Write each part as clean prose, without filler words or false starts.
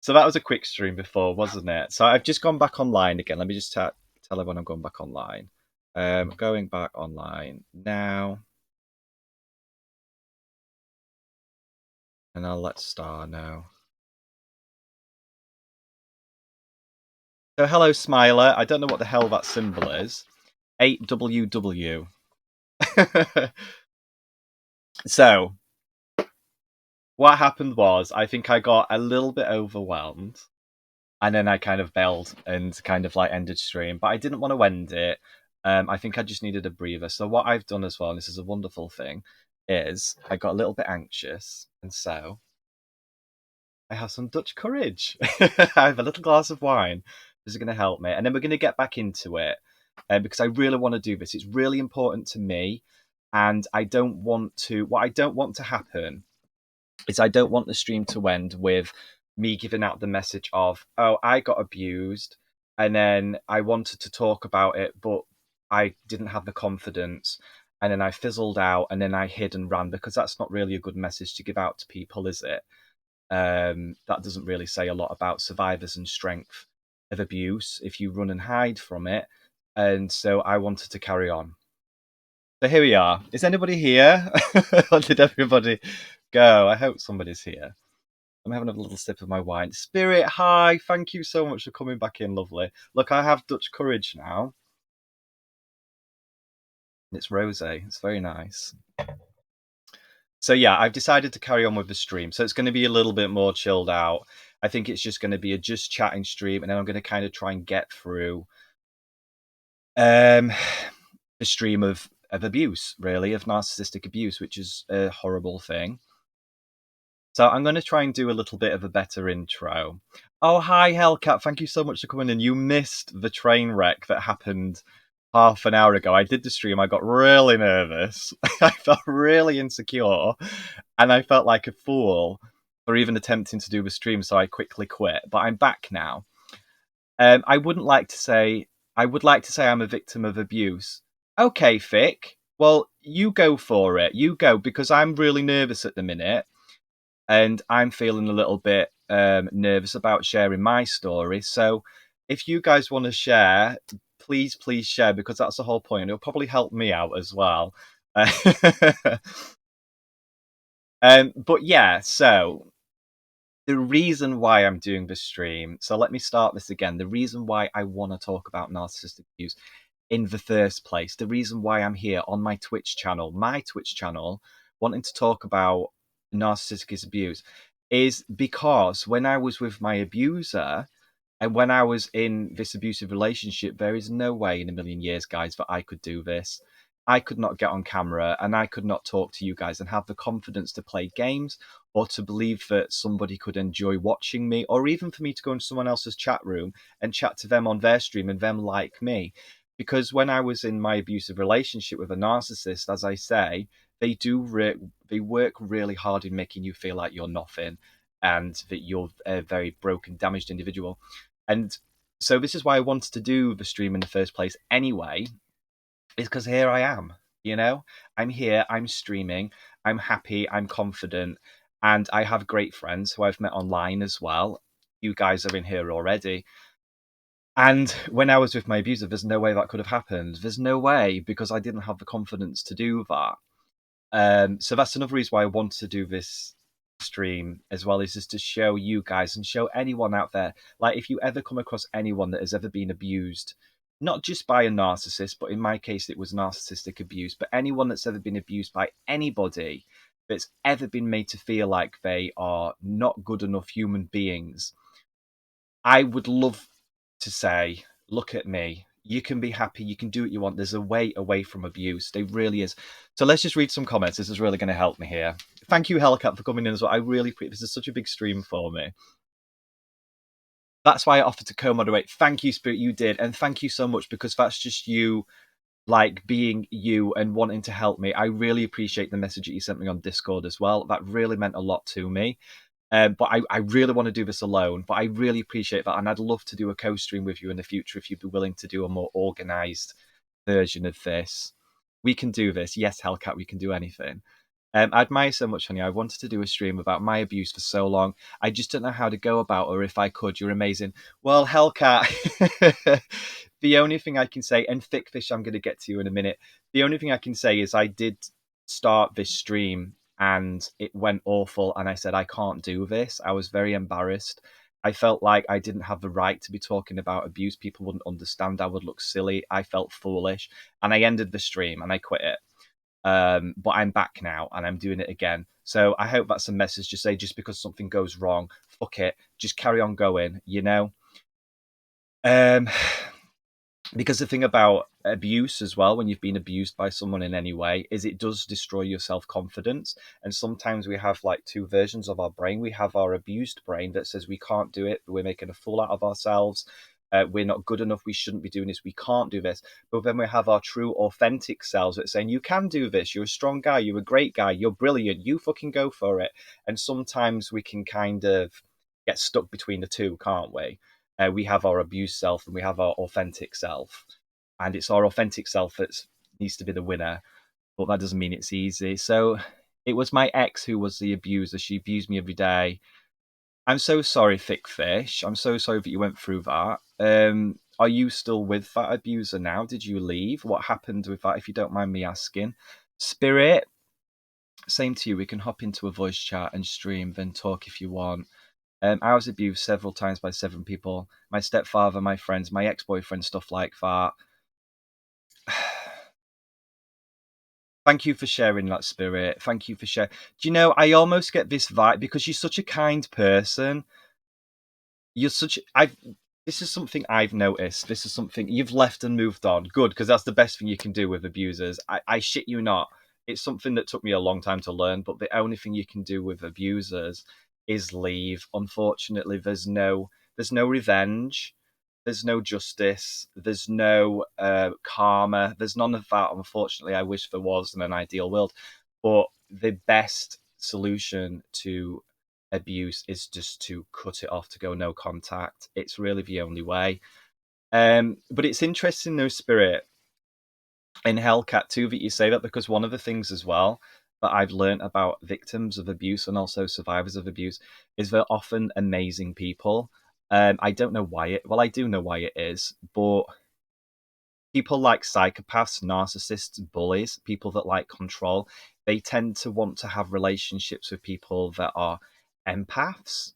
So that was a quick stream before, wasn't it? So I've just gone back online again. Let me just tell everyone I'm going back online. Going back online now. And I'll let Star know. So hello, Smiler. I don't know what the hell that symbol is. 8WW. So what happened was I think I got a little bit overwhelmed. And then I kind of bailed and kind of like ended stream, but I didn't want to end it. I think I just needed a breather. So what I've done as well, and this is a wonderful thing, is I got a little bit anxious, and so I have some Dutch courage. I have a little glass of wine. This is going to help me, and then we're going to get back into it because I really want to do this. It's really important to me, and I don't want to. What I don't want to happen is I don't want the stream to end with me giving out the message of, oh, I got abused, and then I wanted to talk about it, but I didn't have the confidence, and then I fizzled out, and then I hid and ran, because that's not really a good message to give out to people, is it? That doesn't really say a lot about survivors and strength of abuse if you run and hide from it. And so I wanted to carry on. So here we are. Is anybody here? Or did everybody go? I hope somebody's here. I'm having a little sip of my wine. Spirit, hi. Thank you so much for coming back in, lovely. Look, I have Dutch courage now. It's rosé. It's very nice. So yeah, I've decided to carry on with the stream. So it's going to be a little bit more chilled out. I think it's just going to be a just chatting stream, and then I'm going to kind of try and get through a stream of abuse, really, of narcissistic abuse, which is a horrible thing. So I'm going to try and do a little bit of a better intro. Oh, hi, Hellcat. Thank you so much for coming in. You missed the train wreck that happened half an hour ago. I did the stream. I got really nervous. I felt really insecure. And I felt like a fool for even attempting to do the stream. So I quickly quit. But I'm back now. I would like to say I'm a victim of abuse. Okay, Fick. Well, you go for it. You go, because I'm really nervous at the minute. And I'm feeling a little bit nervous about sharing my story. So if you guys want to share, please share, because that's the whole point. It'll probably help me out as well. But yeah, so the reason why I'm doing this stream, so let me start this again. The reason why I want to talk about narcissistic abuse in the first place, the reason why I'm here on my Twitch channel, wanting to talk about narcissistic abuse, is because when I was with my abuser and when I was in this abusive relationship, there is no way in a million years, guys, that I could do this. I could not get on camera and I could not talk to you guys and have the confidence to play games or to believe that somebody could enjoy watching me, or even for me to go into someone else's chat room and chat to them on their stream and them like me. Because when I was in my abusive relationship with a narcissist, as I say, they work really hard in making you feel like you're nothing and that you're a very broken, damaged individual. And so this is why I wanted to do the stream in the first place anyway, is because here I am, I'm here, I'm streaming, I'm happy, I'm confident, and I have great friends who I've met online as well. You guys are in here already. And when I was with my abuser, there's no way that could have happened. There's no way, because I didn't have the confidence to do that. So that's another reason why I wanted to do this stream as well, is just to show you guys and show anyone out there, like, if you ever come across anyone that has ever been abused, not just by a narcissist, but in my case it was narcissistic abuse, but anyone that's ever been abused by anybody, that's ever been made to feel like they are not good enough human beings, I would love to say, look at me. You can be happy. You can do what you want. There's a way away from abuse. There really is. So let's just read some comments. This is really going to help me here. Thank you, Hellcat, for coming in as well. I really appreciate this. Is such a big stream for me. That's why I offered to co-moderate. Thank you, Spirit. You did. And thank you so much, because that's just you, like, being you and wanting to help me. I really appreciate the message that you sent me on Discord as well. That really meant a lot to me. But I really want to do this alone, but I really appreciate that. And I'd love to do a co-stream with you in the future if you'd be willing to do a more organized version of this. We can do this. Yes, Hellcat, we can do anything. I admire so much, honey. I wanted to do a stream about my abuse for so long. I just don't know how to go about, or if I could. You're amazing. Well, Hellcat, the only thing I can say, and Thickfish, I'm going to get to you in a minute. The only thing I can say is I did start this stream and it went awful. And I said, I can't do this. I was very embarrassed. I felt like I didn't have the right to be talking about abuse. People wouldn't understand. I would look silly. I felt foolish. And I ended the stream and I quit it. But I'm back now and I'm doing it again. So I hope that's a message to say just because something goes wrong, fuck it, just carry on going, you know? Um, because the thing about abuse as well, when you've been abused by someone in any way, is it does destroy your self-confidence. And sometimes we have like two versions of our brain. We have our abused brain that says we can't do it, we're making a fool out of ourselves, we're not good enough, we shouldn't be doing this, we can't do this. But then we have our true authentic selves that saying you can do this, you're a strong guy, you're a great guy, you're brilliant, you fucking go for it. And sometimes we can kind of get stuck between the two, can't we? We have our abused self and we have our authentic self, and it's our authentic self that needs to be the winner. But that doesn't mean it's easy. So it was my ex who was the abuser. She abused me every day. I'm so sorry, Thick Fish. I'm so sorry that you went through that. Are you still with that abuser now? Did you leave? What happened with that, if you don't mind me asking? Spirit, same to you. We can hop into a voice chat and stream, then talk if you want. I was abused several times by seven people. My stepfather, my friends, my ex-boyfriend, stuff like that. Thank you for sharing that, Spirit. Thank you for sharing. Do you know, I almost get this vibe because you're such a kind person. You're such. I've. This is something I've noticed. This is something you've left and moved on. Good, because that's the best thing you can do with abusers. I shit you not. It's something that took me a long time to learn, but the only thing you can do with abusers is leave. Unfortunately, there's no revenge, there's no justice, there's no karma, there's none of that. Unfortunately, I wish there was in an ideal world, but the best solution to abuse is just to cut it off, to go no contact. It's really the only way. But it's interesting though, Spirit, in Hellcat too, that you say that, because one of the things as well that I've learned about victims of abuse and also survivors of abuse is they're often amazing people. I don't know why I do know why it is, but people like psychopaths, narcissists, bullies, people that like control, they tend to want to have relationships with people that are empaths,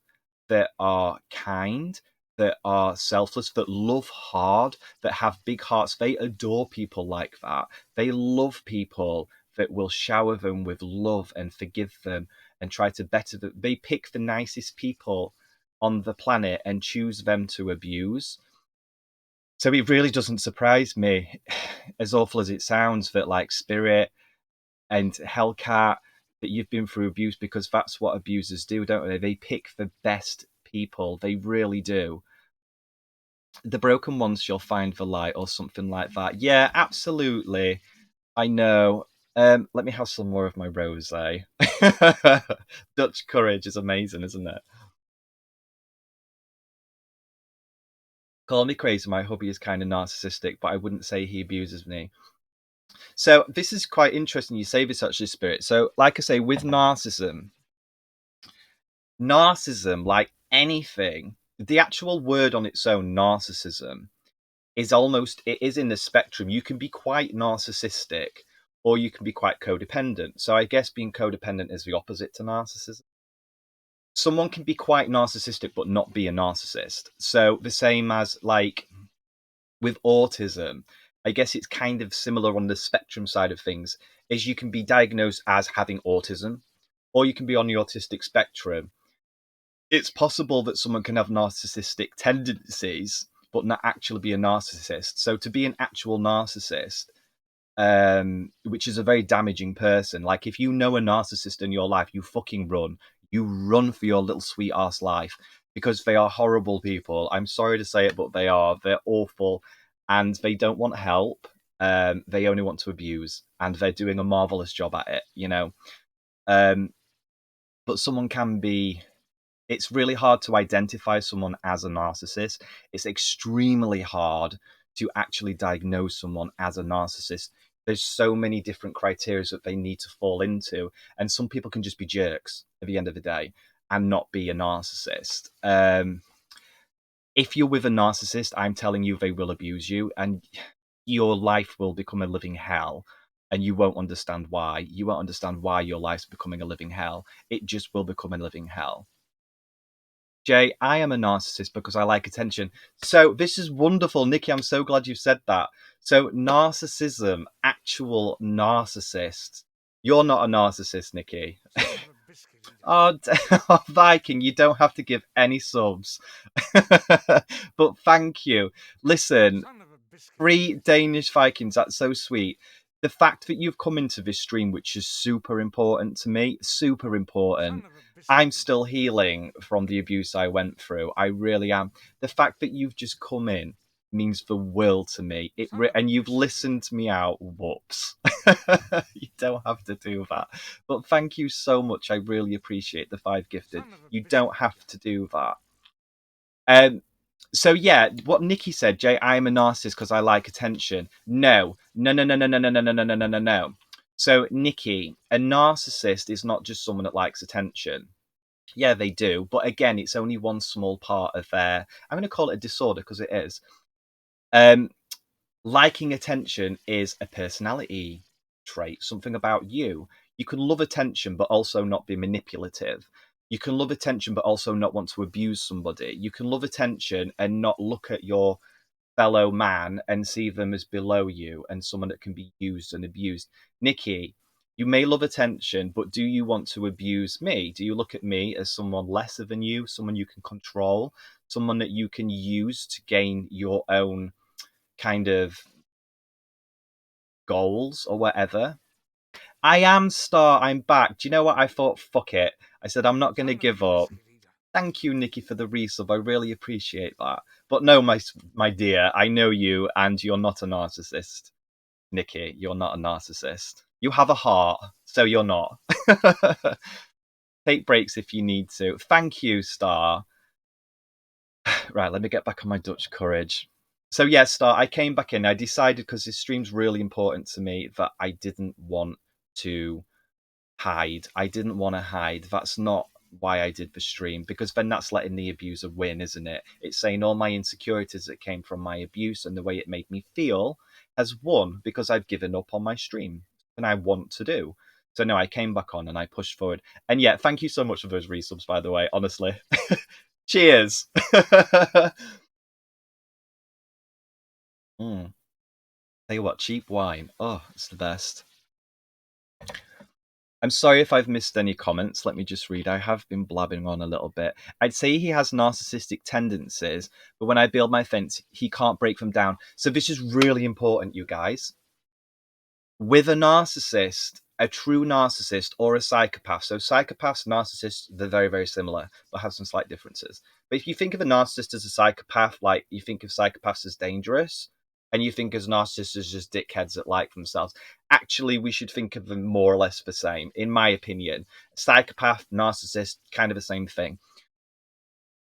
that are kind, that are selfless, that love hard, that have big hearts. They adore people like that. They love people that will shower them with love and forgive them and try to better them. They pick the nicest people on the planet and choose them to abuse. So it really doesn't surprise me, as awful as it sounds, that like Spirit and Hellcat, that you've been through abuse, because that's what abusers do, don't they? They pick the best people. They really do. The broken ones shall find the light, or something like that. Yeah, absolutely. I know. Let me have some more of my rosé. Dutch courage is amazing, isn't it? Call me crazy, my hubby is kind of narcissistic, but I wouldn't say he abuses me. So this is quite interesting. You say this, actually, Spirit. So, like I say, with narcissism, like anything, the actual word on its own, narcissism, it is in the spectrum. You can be quite narcissistic, or you can be quite codependent. So I guess being codependent is the opposite to narcissism. Someone can be quite narcissistic but not be a narcissist. So the same as like with autism, I guess it's kind of similar on the spectrum side of things, is you can be diagnosed as having autism, or you can be on the autistic spectrum. It's possible that someone can have narcissistic tendencies, but not actually be a narcissist. So to be an actual narcissist, which is a very damaging person, like if you know a narcissist in your life, you fucking run. You run for your little sweet ass life, because they are horrible people. I'm sorry to say it, but they are. They're awful, and they don't want help. They only want to abuse, and they're doing a marvelous job at it. Um, but someone can be. It's really hard to identify someone as a narcissist. It's extremely hard to actually diagnose someone as a narcissist. There's so many different criteria that they need to fall into, and some people can just be jerks at the end of the day and not be a narcissist. If you're with a narcissist, I'm telling you, they will abuse you, and your life will become a living hell. And you won't understand why. You won't understand why your life's becoming a living hell. It just will become a living hell. Jay, I am a narcissist because I like attention. So this is wonderful, Nikki. I'm so glad you said that. So narcissism, actual narcissist. You're not a narcissist, Nikki. Oh, oh, Viking, you don't have to give any subs. But thank you. Listen, three Danish Vikings, that's so sweet. The fact that you've come into this stream, which is super important to me, super important. I'm still healing from the abuse I went through. I really am. The fact that you've just come in means the world to me. And you've listened me out. Whoops. You don't have to do that. But thank you so much. I really appreciate the 5 gifted. You don't have to do that. So yeah, what Nikki said, Jay, I am a narcissist because I like attention. No, no, no, no, no, no, no, no, no, no, no, no, no, no. So Nikki, a narcissist is not just someone that likes attention. Yeah, they do, but again, it's only one small part of their. I'm going to call it a disorder because it is. Liking attention is a personality trait, something about you. You can love attention, but also not be manipulative. You can love attention, but also not want to abuse somebody. You can love attention and not look at your fellow man and see them as below you and someone that can be used and abused. Nikki, you may love attention, but do you want to abuse me? Do you look at me as someone lesser than you, someone you can control, someone that you can use to gain your own kind of goals or whatever? I am Star. I'm back. Do you know what? I thought, fuck it. I said, I'm not going to give up. Thank you, Nikki, for the resub. I really appreciate that. But no, my dear, I know you, and you're not a narcissist. Nikki, you're not a narcissist. You have a heart, so you're not. Take breaks if you need to. Thank you, Star. Right, let me get back on my Dutch courage. So yeah, Star, I came back in. I decided, because this stream's really important to me, that I didn't want to hide. I didn't want to hide. That's not why I did the stream, because then that's letting the abuser win, isn't it? It's saying all my insecurities that came from my abuse and the way it made me feel has won because I've given up on my stream and I want to do. So no, I came back on and I pushed forward. And yeah, thank you so much for those resubs, by the way, honestly. Cheers. Tell you what, cheap wine. Oh, it's the best. I'm sorry if I've missed any comments. Let me just read. I have been blabbing on a little bit. I'd say he has narcissistic tendencies, but when I build my fence, he can't break them down. So this is really important, you guys. With a narcissist, a true narcissist or a psychopath. So psychopaths, narcissists, they're very, very similar, but have some slight differences. But if you think of a narcissist as a psychopath, like you think of psychopaths as dangerous, and you think as narcissists as just dickheads that like themselves, actually we should think of them more or less the same, in my opinion. Psychopath, narcissist, kind of the same thing.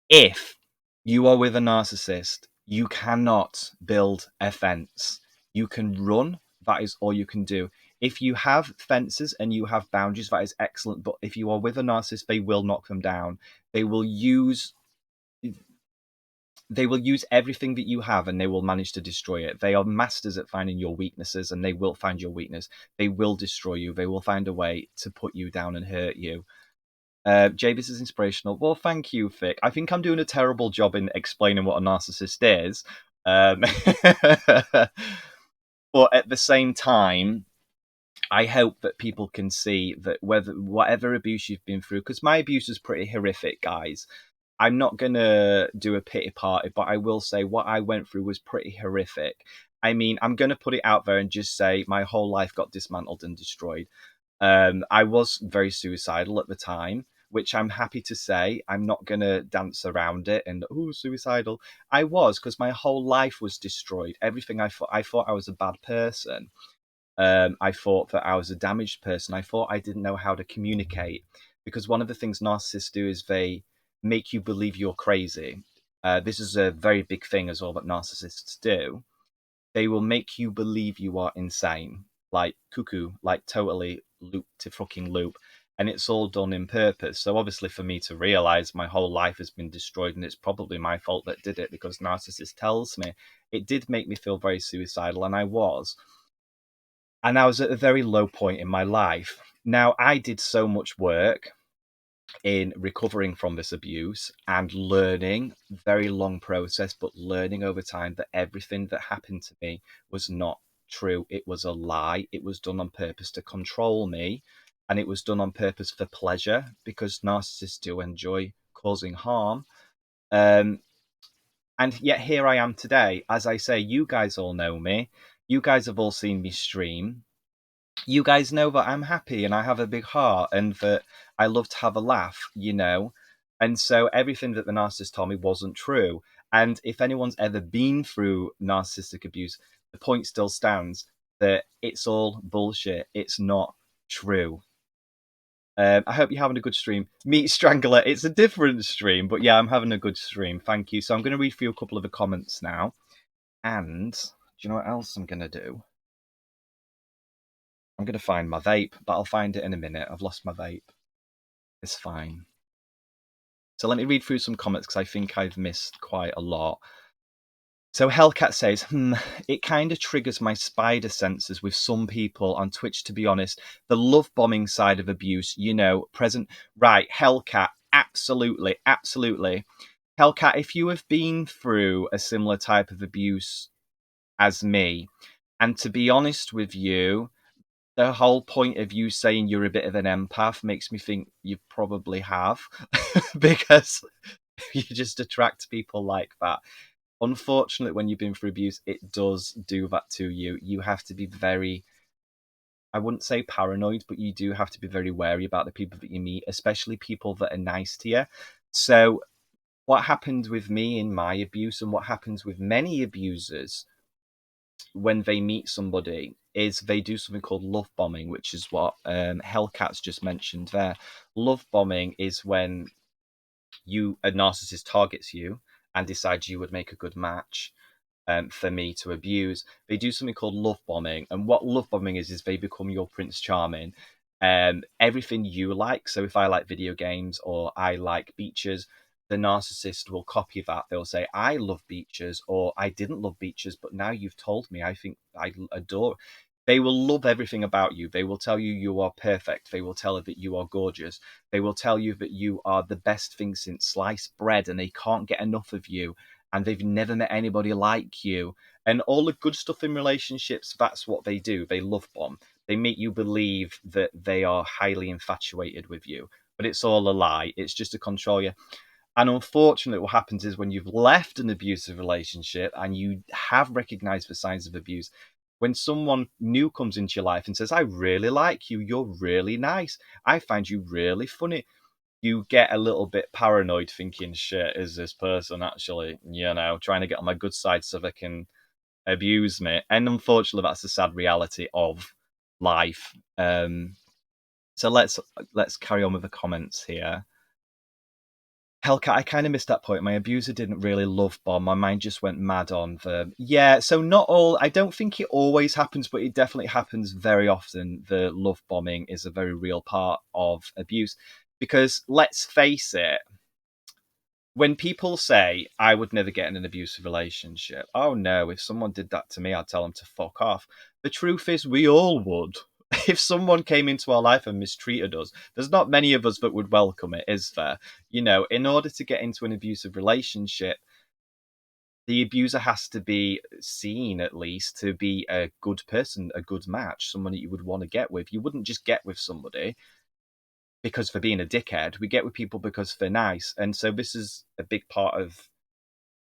If you are with a narcissist, you cannot build a fence. You can run, that is all you can do. If you have fences and you have boundaries, that is excellent. But if you are with a narcissist, they will knock them down. They will use everything that you have and they will manage to destroy it. They are masters at finding your weaknesses and they will find your weakness. They will destroy you. They will find a way to put you down and hurt you. Jay, this is inspirational. Well, thank you, Vic. I think I'm doing a terrible job in explaining what a narcissist is. But at the same time, I hope that people can see that whatever abuse you've been through, because my abuse is pretty horrific, guys. I'm not going to do a pity party, but I will say what I went through was pretty horrific. I mean, I'm going to put it out there and just say my whole life got dismantled and destroyed. I was very suicidal at the time, which I'm happy to say. I'm not going to dance around it and, oh, suicidal. I was, because my whole life was destroyed. Everything I thought I was a bad person. I thought that I was a damaged person. I thought I didn't know how to communicate, because one of the things narcissists do is they make you believe you're crazy. This is a very big thing as well that narcissists do. They will make you believe you are insane. like cuckoo, like totally loop to fucking loop. And it's all done in purpose. So obviously for me to realize my whole life has been destroyed and it's probably my fault that did it, because narcissist tells me, it did make me feel very suicidal, and I was. And I was at a very low point in my life. Now, I did so much work in recovering from this abuse and learning, very long process, but learning over time that everything that happened to me was not true. It was a lie. It was done on purpose to control me, and it was done on purpose for pleasure, because narcissists do enjoy causing harm. Um, and yet here I am today. As I say, you guys all know me. You guys have all seen me stream. You guys know that I'm happy and I have a big heart and that I love to have a laugh. And so everything that the narcissist told me wasn't true. And if anyone's ever been through narcissistic abuse, the point still stands that it's all bullshit. It's not true. I hope you're having a good stream. Meat Strangler, it's a different stream, but yeah, I'm having a good stream. Thank you. So I'm going to read through a couple of the comments now. And do you know what else I'm going to do? I'm going to find my vape, but I'll find it in a minute. I've lost my vape. It's fine. So let me read through some comments because I think I've missed quite a lot. So Hellcat says, it kind of triggers my spider senses with some people on Twitch, to be honest. The love bombing side of abuse, present. Right, Hellcat, absolutely, absolutely. Hellcat, if you have been through a similar type of abuse as me, and to be honest with you, the whole point of you saying you're a bit of an empath makes me think you probably have, because you just attract people like that. Unfortunately, when you've been through abuse, it does do that to you. You have to be very, I wouldn't say paranoid, but you do have to be very wary about the people that you meet, especially people that are nice to you. So what happened with me in my abuse, and what happens with many abusers when they meet somebody, is they do something called love bombing, which is what Hellcat's just mentioned there. Love bombing is when a narcissist targets you and decides you would make a good match for me to abuse. They do something called love bombing, and what love bombing is they become your Prince Charming. Everything you like. So if I like video games or I like beaches, the narcissist will copy that. They'll say, I love beaches, or I didn't love beaches, but now you've told me, I think I adore. They will love everything about you. They will tell you you are perfect. They will tell you that you are gorgeous. They will tell you that you are the best thing since sliced bread, and they can't get enough of you, and they've never met anybody like you. And all the good stuff in relationships, that's what they do. They love bomb. They make you believe that they are highly infatuated with you, but it's all a lie. It's just to control you. And unfortunately, what happens is when you've left an abusive relationship and you have recognized the signs of abuse, when someone new comes into your life and says, I really like you, you're really nice, I find you really funny, you get a little bit paranoid thinking, shit, is this person actually, trying to get on my good side so they can abuse me? And unfortunately, that's the sad reality of life. So let's carry on with the comments here. Hellcat, I kind of missed that point. My abuser didn't really love bomb. My mind just went mad on them. Yeah, so not all. I don't think it always happens, but it definitely happens very often. The love bombing is a very real part of abuse. Because let's face it, when people say, I would never get in an abusive relationship, oh no, if someone did that to me, I'd tell them to fuck off. The truth is, we all would. If someone came into our life and mistreated us, there's not many of us that would welcome it, is there? In order to get into an abusive relationship, the abuser has to be seen, at least, to be a good person, a good match, someone that you would want to get with. You wouldn't just get with somebody because for being a dickhead. We get with people because they're nice. And so this is a big part of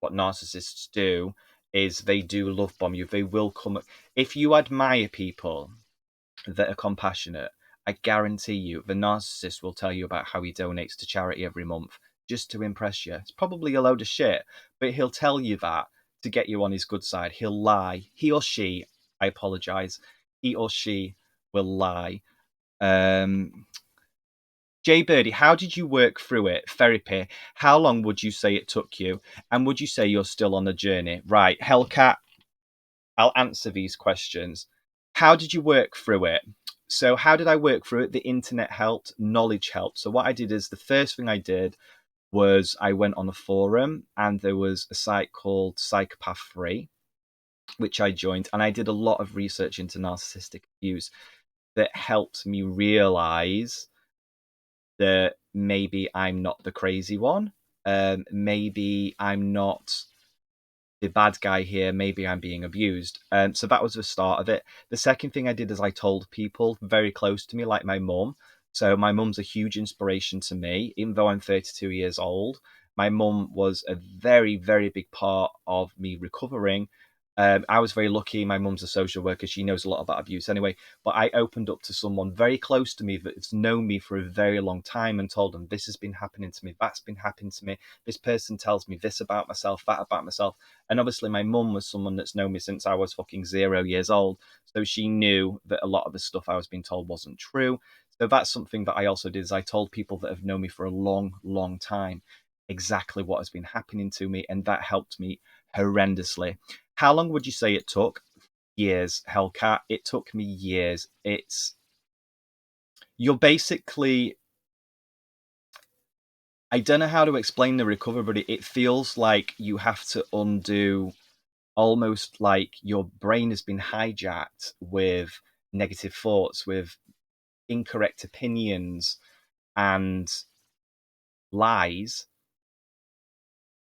what narcissists do, is they do love bomb you. They will come. If you admire people that are compassionate, I guarantee you the narcissist will tell you about how he donates to charity every month just to impress you. It's probably a load of shit, but he'll tell you that to get you on his good side. He'll lie. He or she, I apologize, he or she will lie. Jay Birdie, how did you work through it? Therapy. How long would you say it took you? And would you say you're still on the journey? Right, Hellcat, I'll answer these questions. How did you work through it? So, how did I work through it? The internet helped, knowledge helped. So, what I did is the first thing I did was I went on a forum and there was a site called Psychopath Free, which I joined, and I did a lot of research into narcissistic abuse that helped me realize that maybe I'm not the crazy one. Maybe I'm not the bad guy here. Maybe I'm being abused. So that was the start of it. The second thing I did is I told people very close to me, like my mum. So my mum's a huge inspiration to me, even though I'm 32 years old. My mum was a very, very big part of me recovering. I was very lucky. My mum's a social worker. She knows a lot about abuse anyway. But I opened up to someone very close to me that's known me for a very long time and told them, this has been happening to me. That's been happening to me. This person tells me this about myself, that about myself. And obviously, my mum was someone that's known me since I was fucking 0 years old. So she knew that a lot of the stuff I was being told wasn't true. So that's something that I also did is I told people that have known me for a long, long time exactly what has been happening to me. And that helped me horrendously. How long would you say it took? Years, Hellcat. It took me years. You're basically, I don't know how to explain the recovery, but it feels like you have to undo, almost like your brain has been hijacked with negative thoughts, with incorrect opinions and lies.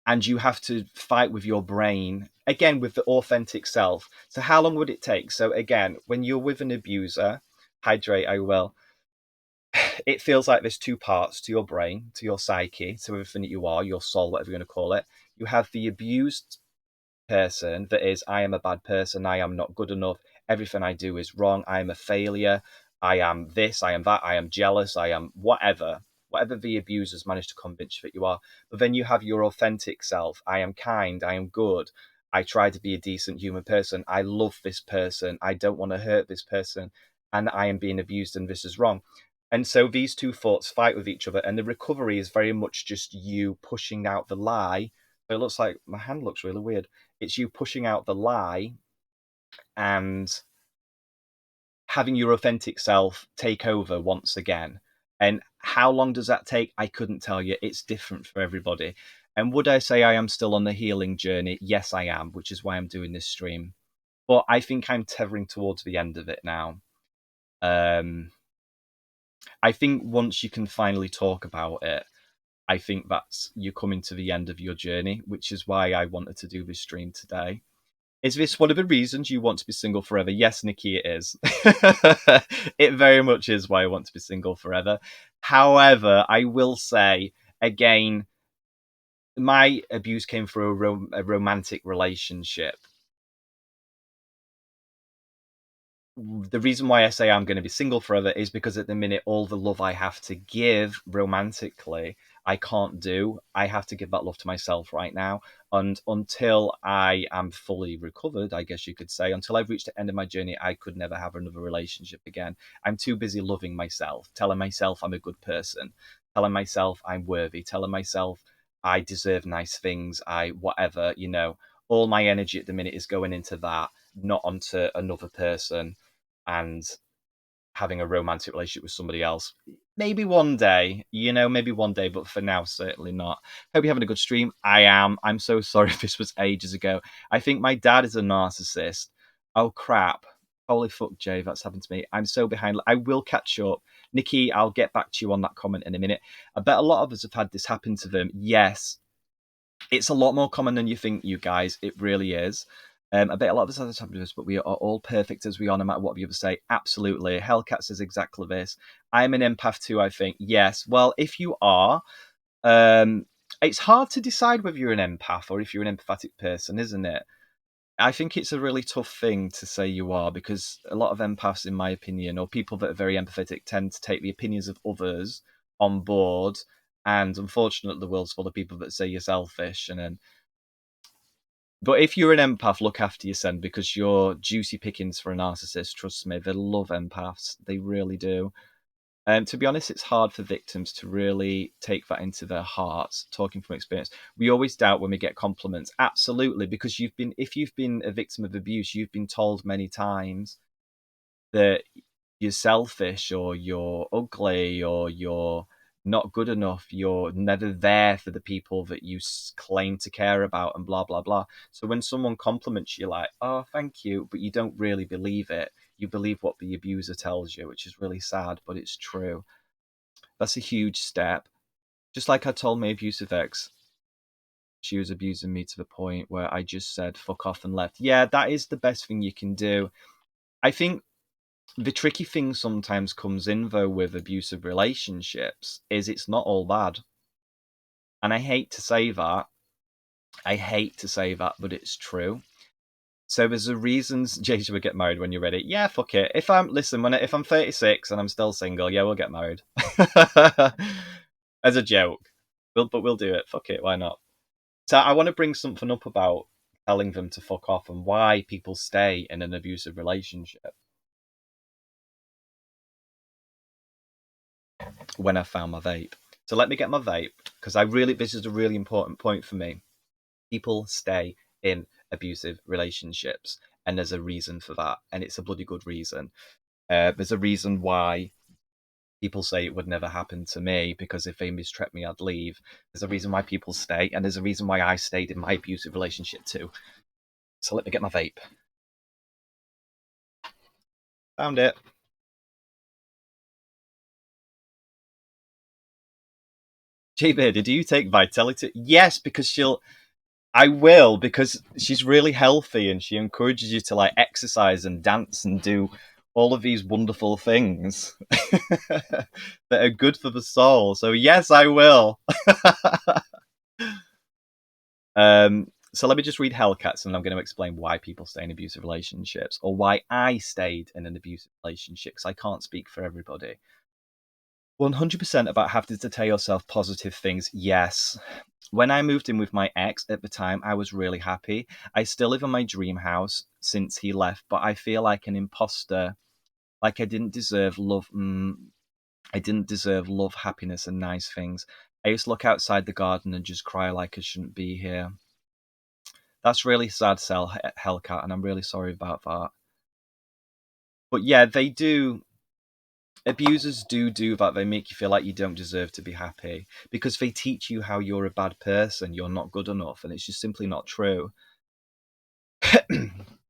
And you have to fight with your brain again with the authentic self. So, how long would it take? So, again, when you're with an abuser, hydrate, I will. It feels like there's two parts to your brain, to your psyche, to everything that you are, your soul, whatever you're going to call it. You have the abused person that is, I am a bad person, I am not good enough, everything I do is wrong, I am a failure, I am this, I am that, I am jealous, I am whatever the abusers manage to convince you that you are. But then you have your authentic self. I am kind, I am good, I try to be a decent human person, I love this person, I don't want to hurt this person, and I am being abused and this is wrong. And so these two thoughts fight with each other, and the recovery is very much just you pushing out the lie. It looks like my hand looks really weird. It's you pushing out the lie and having your authentic self take over once again. And how long does that take? I couldn't tell you. It's different for everybody. And would I say I am still on the healing journey? Yes, I am, which is why I'm doing this stream. But I think I'm tethering towards the end of it now. I think once you can finally talk about it, I think that's you coming to the end of your journey, which is why I wanted to do this stream today. Is this one of the reasons you want to be single forever? Yes, Nikki, it is. It very much is why I want to be single forever. However, I will say again, my abuse came through a romantic relationship. The reason why I say I'm going to be single forever is because at the minute, all the love I have to give romantically, I can't do. I have to give that love to myself right now. And until I am fully recovered, I guess you could say, until I've reached the end of my journey, I could never have another relationship again. I'm too busy loving myself, telling myself I'm a good person, telling myself I'm worthy, telling myself I deserve nice things, whatever, all my energy at the minute is going into that, not onto another person and having a romantic relationship with somebody else. Maybe one day, maybe one day, but for now, certainly not. Hope you're having a good stream. I am. I'm so sorry if this was ages ago. I think my dad is a narcissist. Oh, crap. Holy fuck, Jay, that's happened to me. I'm so behind. I will catch up. Nikki, I'll get back to you on that comment in a minute. I bet a lot of us have had this happen to them. Yes, it's a lot more common than you think, you guys. It really is. I bet a lot of us have this happen to us, but we are all perfect as we are, no matter what people say. Absolutely. Hellcat says exactly this. I'm an empath too, I think. Yes. Well, if you are, it's hard to decide whether you're an empath or if you're an empathetic person, isn't it? I think it's a really tough thing to say you are, because a lot of empaths, in my opinion, or people that are very empathetic, tend to take the opinions of others on board. And unfortunately, the world's full of people that say you're selfish. But if you're an empath, look after yourself, because you're juicy pickings for a narcissist. Trust me, they love empaths. They really do. And to be honest, it's hard for victims to really take that into their hearts, talking from experience. We always doubt when we get compliments. Absolutely, because if you've been a victim of abuse, you've been told many times that you're selfish or you're ugly or you're not good enough, you're never there for the people that you claim to care about, and blah blah blah. So when someone compliments you, like, oh thank you, but you don't really believe it, you believe what the abuser tells you, which is really sad, but it's true. That's a huge step. Just like I told my abusive ex, she was abusing me to the point where I just said fuck off and left. Yeah, that is the best thing you can do. I think the tricky thing sometimes comes in though with abusive relationships is it's not all bad. And I hate to say that. I hate to say that, but it's true. So there's a reason JJ would get married when you're ready. Yeah, fuck it. If I'm if I'm 36 and I'm still single, yeah, we'll get married. As a joke. But we'll do it. Fuck it, why not? So I want to bring something up about telling them to fuck off and why people stay in an abusive relationship. When I found my vape. So let me get my vape, because this is a really important point for me. People stay in abusive relationships, and there's a reason for that, and it's a bloody good reason. There's a reason why people say it would never happen to me, because if they mistreat me, I'd leave. There's a reason why people stay, and there's a reason why I stayed in my abusive relationship too. So let me get my vape. Found it. JB, did you take Vitality? Yes, because I will, because she's really healthy and she encourages you to like exercise and dance and do all of these wonderful things that are good for the soul. So yes, I will. So let me just read Hellcats, and I'm going to explain why people stay in abusive relationships, or why I stayed in an abusive relationship, because I can't speak for everybody. 100% about having to tell yourself positive things. Yes. When I moved in with my ex at the time, I was really happy. I still live in my dream house since he left, but I feel like an imposter. Like I didn't deserve love. I didn't deserve love, happiness, and nice things. I used to look outside the garden and just cry like I shouldn't be here. That's really sad, Hellcat, and I'm really sorry about that. But yeah, they do. Abusers do that. They make you feel like you don't deserve to be happy, because they teach you how you're a bad person, you're not good enough, and it's just simply not true.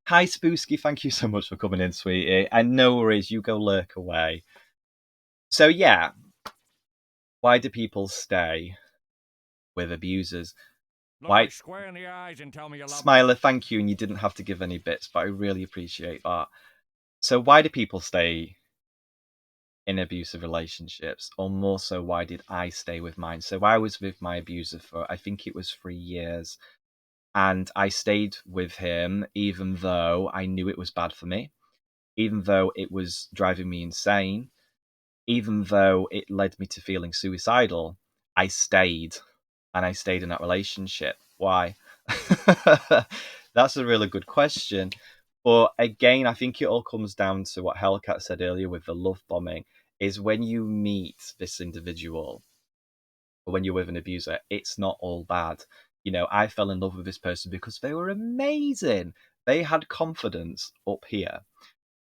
Hi, Spoosky. Thank you so much for coming in, sweetie. And no worries, you go lurk away. So yeah, why do people stay with abusers? Look me square in the eyes and tell me you love Smiler, thank you, and you didn't have to give any bits, but I really appreciate that. So why do people stay in abusive relationships, or more so, why did I stay with mine? So I was with my abuser for, I think it was 3 years, and I stayed with him even though I knew it was bad for me, even though it was driving me insane, even though it led me to feeling suicidal. I stayed, and I stayed in that relationship. Why? That's a really good question. But again, I think it all comes down to what Hellcat said earlier with the love bombing, is when you meet this individual, or when you're with an abuser, it's not all bad. You know, I fell in love with this person because they were amazing. They had confidence up here.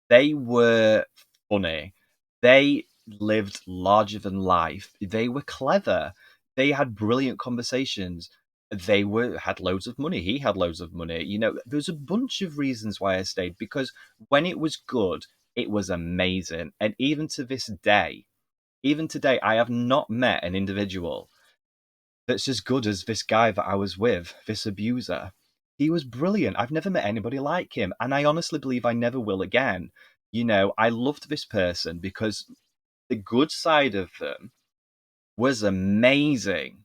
They were funny. They lived larger than life. They were clever. They had brilliant conversations. They had loads of money. He had loads of money. You know, there's a bunch of reasons why I stayed, because when it was good, it was amazing. And even today, I have not met an individual that's as good as this guy that I was with, this abuser. He was brilliant. I've never met anybody like him, and I honestly believe I never will again. You know, I loved this person because the good side of them was amazing.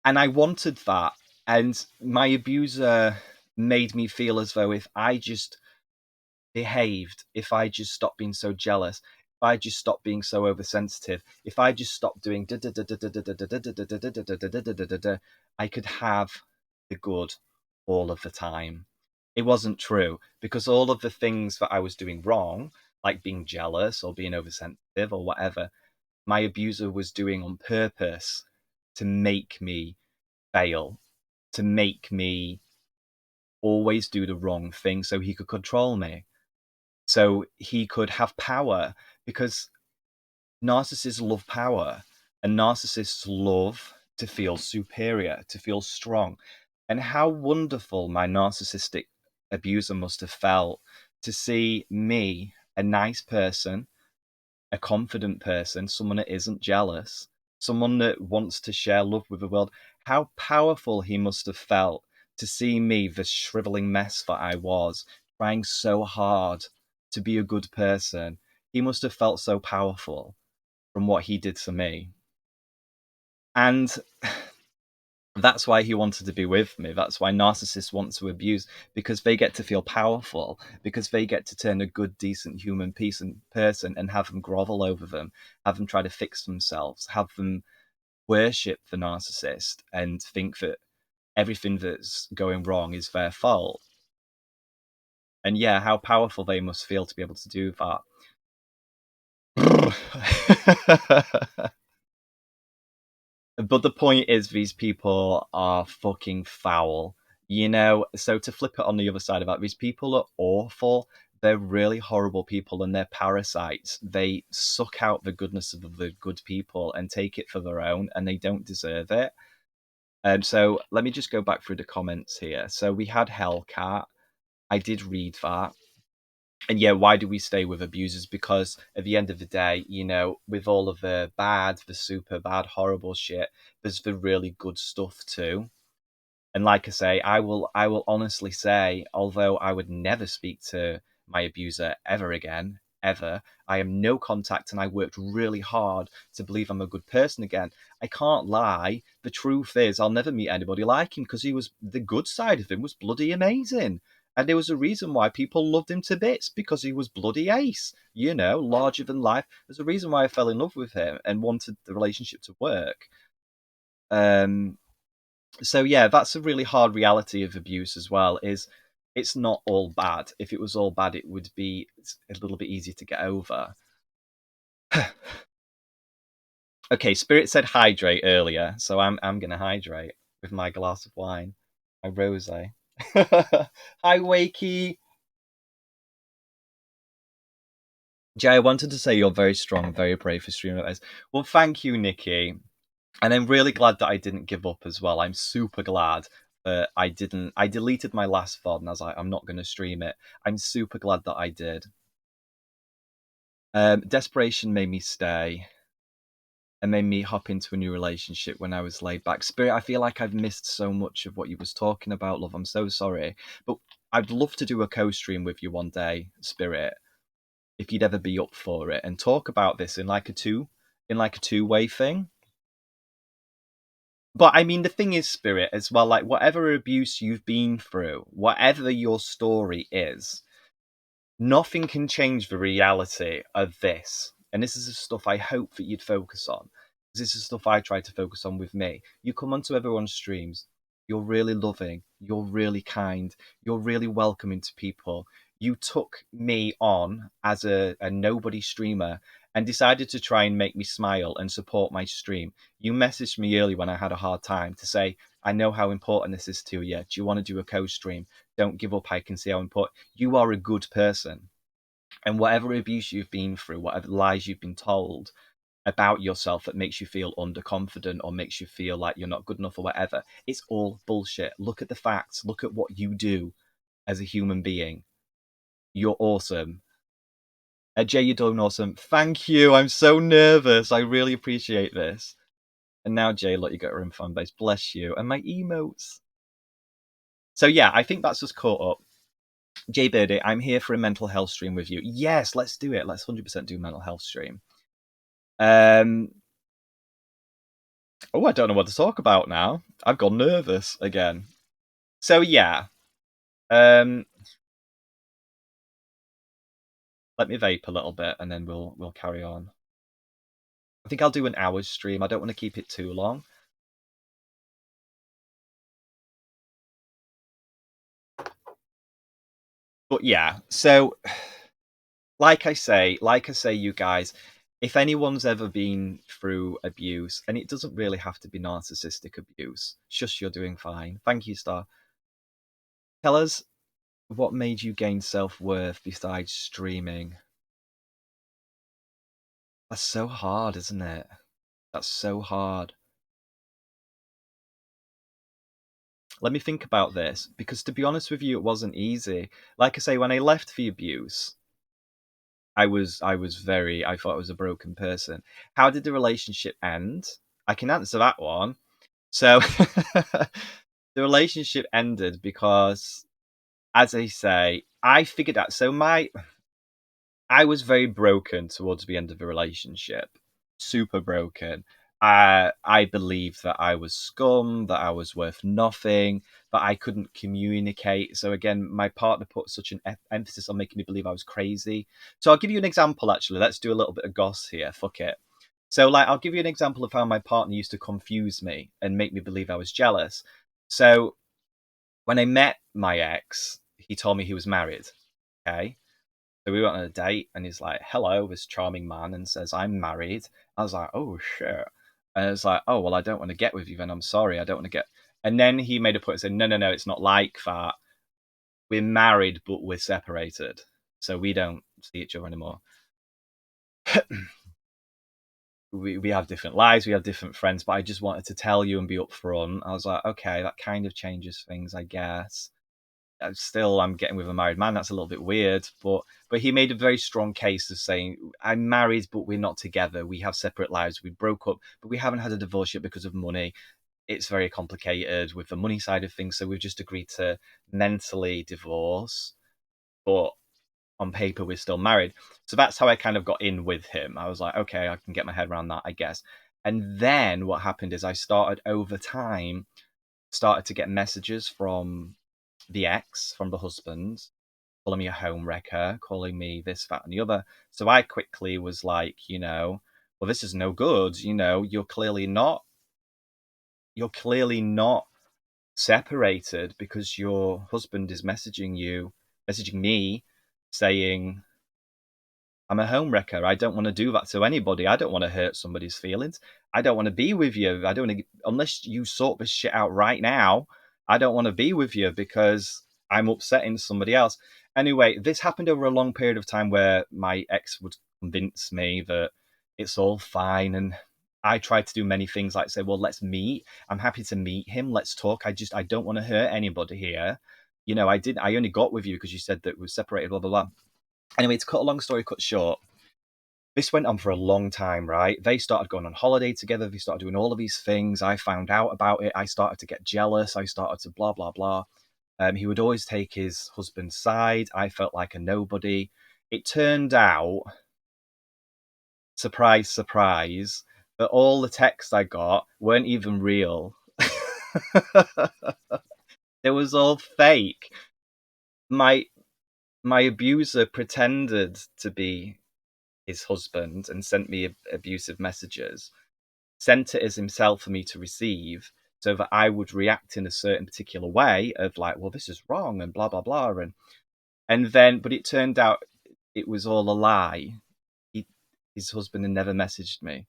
And I wanted that. And my abuser made me feel as though if I just behaved, if I just stopped being so jealous, if I just stopped being so oversensitive, if I just stopped doing I could have the good all of the time. It wasn't true, because all of the things that I was doing wrong, like being jealous or being oversensitive or whatever, my abuser was doing on purpose to make me fail, to make me always do the wrong thing so he could control me. so he could have power, because narcissists love power, and narcissists love to feel superior, to feel strong. And how wonderful my narcissistic abuser must have felt to see me, a nice person, a confident person, someone that isn't jealous, someone that wants to share love with the world. How powerful he must have felt to see me, the shriveling mess that I was, trying so hard to be a good person. He must have felt so powerful from what he did to me. And that's why he wanted to be with me. That's why narcissists want to abuse, because they get to feel powerful, because they get to turn a good, decent human person and have them grovel over them, have them try to fix themselves, have them worship the narcissist and think that everything that's going wrong is their fault. And yeah, how powerful they must feel to be able to do that. But the point is, these people are fucking foul. So to flip it on the other side of that, these people are awful. They're really horrible people, and they're parasites. They suck out the goodness of the good people and take it for their own, and they don't deserve it. And so let me just go back through the comments here. So we had Hellcat. I did read that. And yeah, why do we stay with abusers? Because at the end of the day, with all of the bad, the super bad, horrible shit, there's the really good stuff too. And like I say, I will honestly say, although I would never speak to my abuser ever again, ever, I am no contact, and I worked really hard to believe I'm a good person again. I can't lie. The truth is, I'll never meet anybody like him, because the good side of him was bloody amazing. And there was a reason why people loved him to bits, because he was bloody ace, larger than life. There's a reason why I fell in love with him and wanted the relationship to work. Um, so yeah, that's a really hard reality of abuse as well, is it's not all bad. If it was all bad, it would be a little bit easier to get over. Okay, Spirit said hydrate earlier, so I'm gonna hydrate with my glass of wine, my rosé. Hi, Wakey. Jay, I wanted to say you're very strong, very brave for streaming like this. Well, thank you, Nikki. And I'm really glad that I didn't give up as well. I'm super glad that I didn't. I deleted my last VOD and I was like, I'm not going to stream it. I'm super glad that I did. Desperation made me stay and made me hop into a new relationship when I was laid back. Spirit, I feel like I've missed so much of what you was talking about, love. I'm so sorry. But I'd love to do a co-stream with you one day, Spirit, if you'd ever be up for it, and talk about this in like a two-way thing. But I mean, the thing is, Spirit, as well, like whatever abuse you've been through, whatever your story is, nothing can change the reality of this. And this is the stuff I hope that you'd focus on. This is stuff I try to focus on with me. You come onto everyone's streams, you're really loving, you're really kind, you're really welcoming to people. You took me on as a nobody streamer and decided to try and make me smile and support my stream. You messaged me early when I had a hard time to say, I know how important this is to you. Do you want to do a co-stream? Don't give up. I can see how important you are. A good person, and whatever abuse you've been through, whatever lies you've been told about yourself that makes you feel underconfident or makes you feel like you're not good enough or whatever, it's all bullshit. Look at the facts. Look at what you do as a human being. You're awesome. Jay, you're doing awesome. Thank you. I'm so nervous. I really appreciate this. And now, Jay, look, you got your own fan base. Bless you. And my emotes. So yeah, I think that's just caught up. Jay Birdie, I'm here for a mental health stream with you. Yes, let's do it. Let's 100% do a mental health stream. Oh, I don't know what to talk about now. I've gone nervous again. So yeah, let me vape a little bit and then we'll carry on. I think I'll do an hour's stream. I don't want to keep it too long. But yeah, so like I say, you guys, if anyone's ever been through abuse, and it doesn't really have to be narcissistic abuse, shush, you're doing fine. Thank you, Star. Tell us What made you gain self-worth besides streaming? That's so hard, isn't it? That's so hard. Let me think about this, because to be honest with you, it wasn't easy. Like I say, when I left the abuse, I thought I was a broken person. How did the relationship end? I can answer that one. So the relationship ended because, as I say, I figured out. So I was very broken towards the end of the relationship, super broken. I believed that I was scum, that I was worth nothing, that I couldn't communicate. So again, my partner put such an emphasis on making me believe I was crazy. So I'll give you an example. Actually, let's do a little bit of goss here. Fuck it. So, like, I'll give you an example of how my partner used to confuse me and make me believe I was jealous. So, when I met my ex, he told me he was married. Okay. So we went on a date, and he's like, "Hello," this charming man, and says, "I'm married." I was like, "Oh shit!" And it's like, "Oh well, I don't want to get with you. Then I'm sorry, I don't want to get." And then he made a point and said, "No, no, no, it's not like that. We're married, but we're separated, so we don't see each other anymore. We have different lives, we have different friends, but I just wanted to tell you and be upfront." I was like, "Okay, that kind of changes things, I guess." Still, I'm getting with a married man. That's a little bit weird, but he made a very strong case of saying, "I'm married, but we're not together. We have separate lives. We broke up, but we haven't had a divorce yet because of money. It's very complicated with the money side of things, so we've just agreed to mentally divorce, but on paper we're still married." So that's how I kind of got in with him. I was like, "Okay, I can get my head around that, I guess." And then what happened is I started over time started to get messages from the ex, from the husband, calling me a home wrecker, calling me this, that, and the other. So I quickly was like, well, this is no good. You're clearly not separated because your husband is messaging me, saying I'm a home wrecker. I don't want to do that to anybody. I don't want to hurt somebody's feelings. I don't want to be with you. I don't want to, unless you sort this shit out right now. I don't want to be with you because I'm upsetting somebody else. Anyway, this happened over a long period of time where my ex would convince me that it's all fine. And I tried to do many things like say, well, let's meet. I'm happy to meet him. Let's talk. I don't want to hurt anybody here. I only got with you because you said that we're separated, blah, blah, blah. Anyway, to cut a long story cut short, this went on for a long time, right? They started going on holiday together. They started doing all of these things. I found out about it. I started to get jealous. I started to blah, blah, blah. He would always take his husband's side. I felt like a nobody. It turned out, surprise, surprise, that all the texts I got weren't even real. It was all fake. My my abuser pretended to be his husband and sent me abusive messages, sent it as himself for me to receive, so that I would react in a certain particular way of like, well, this is wrong and blah blah blah, and then, but it turned out it was all a lie. He, his husband had never messaged me,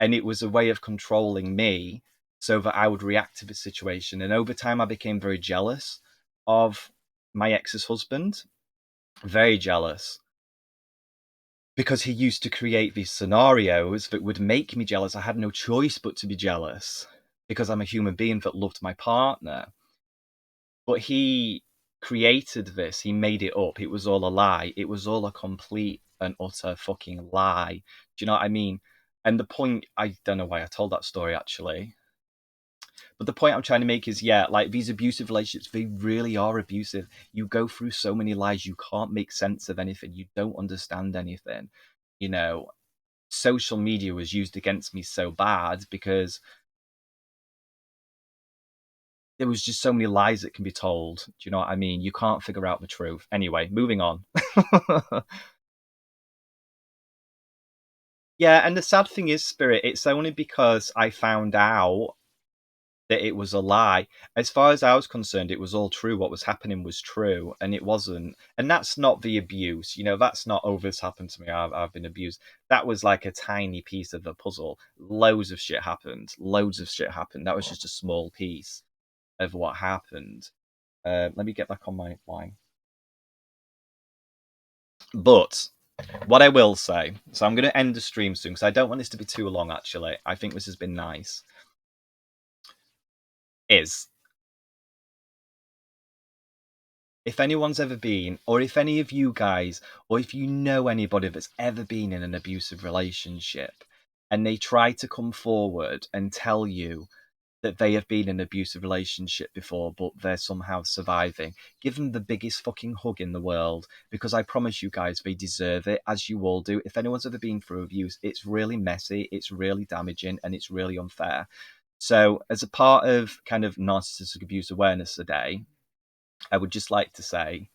and it was a way of controlling me so that I would react to the situation. And over time, I became very jealous of my ex's husband, very jealous, because he used to create these scenarios that would make me jealous. I had no choice but to be jealous because I'm a human being that loved my partner. But he created this, he made it up. It was all a lie. It was all a complete and utter fucking lie. Do you know what I mean? And the point, I don't know why I told that story actually, but the point I'm trying to make is, yeah, like these abusive relationships, they really are abusive. You go through so many lies, you can't make sense of anything, you don't understand anything. You know, social media was used against me so bad because there was just so many lies that can be told. Do you know what I mean? You can't figure out the truth. Anyway, moving on. Yeah, and the sad thing is, Spirit, it's only because I found out that it was a lie. As far as I was concerned, it was all true. What was happening was true, and it wasn't. And that's not the abuse. That's not, oh, this happened to me, I've been abused. That was like a tiny piece of the puzzle. Loads of shit happened. Loads of shit happened. That was just a small piece of what happened. Let me get back on my line. But what I will say, so I'm going to end the stream soon because I don't want this to be too long, actually. I think this has been nice. Is if anyone's ever been, or if any of you guys, or if you know anybody that's ever been in an abusive relationship and they try to come forward and tell you that they have been in an abusive relationship before, but they're somehow surviving, give them the biggest fucking hug in the world because I promise you guys they deserve it, as you all do. If anyone's ever been through abuse, it's really messy, it's really damaging, and it's really unfair. So, as a part of kind of Narcissistic Abuse Awareness Today, I would just like to say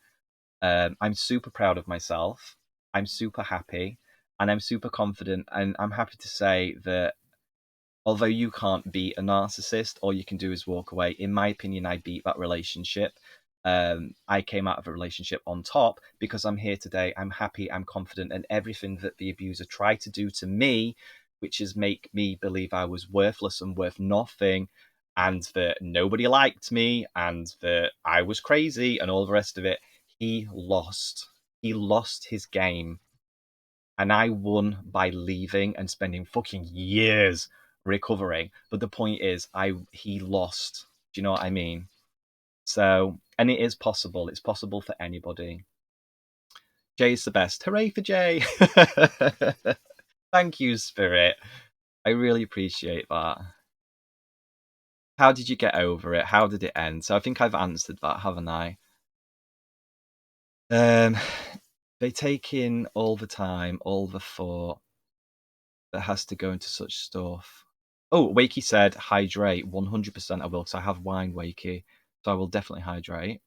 I'm super proud of myself. I'm super happy and I'm super confident. And I'm happy to say that although you can't beat a narcissist, all you can do is walk away. In my opinion, I beat that relationship. I came out of a relationship on top because I'm here today. I'm happy, I'm confident, and everything that the abuser tried to do to me, which is make me believe I was worthless and worth nothing, and that nobody liked me, and that I was crazy, and all the rest of it, he lost. He lost his game and I won by leaving and spending fucking years recovering. But the point is, he lost. Do you know what I mean? So, and it is possible. It's possible for anybody. Jay's the best. Hooray for Jay! Thank you, Spirit. I really appreciate that. How did you get over it? How did it end? So I think I've answered that, haven't I? Um, they take in all the time, all the thought that has to go into such stuff. Oh, Wakey said hydrate. 100% I will, because I have wine, Wakey. So I will definitely hydrate.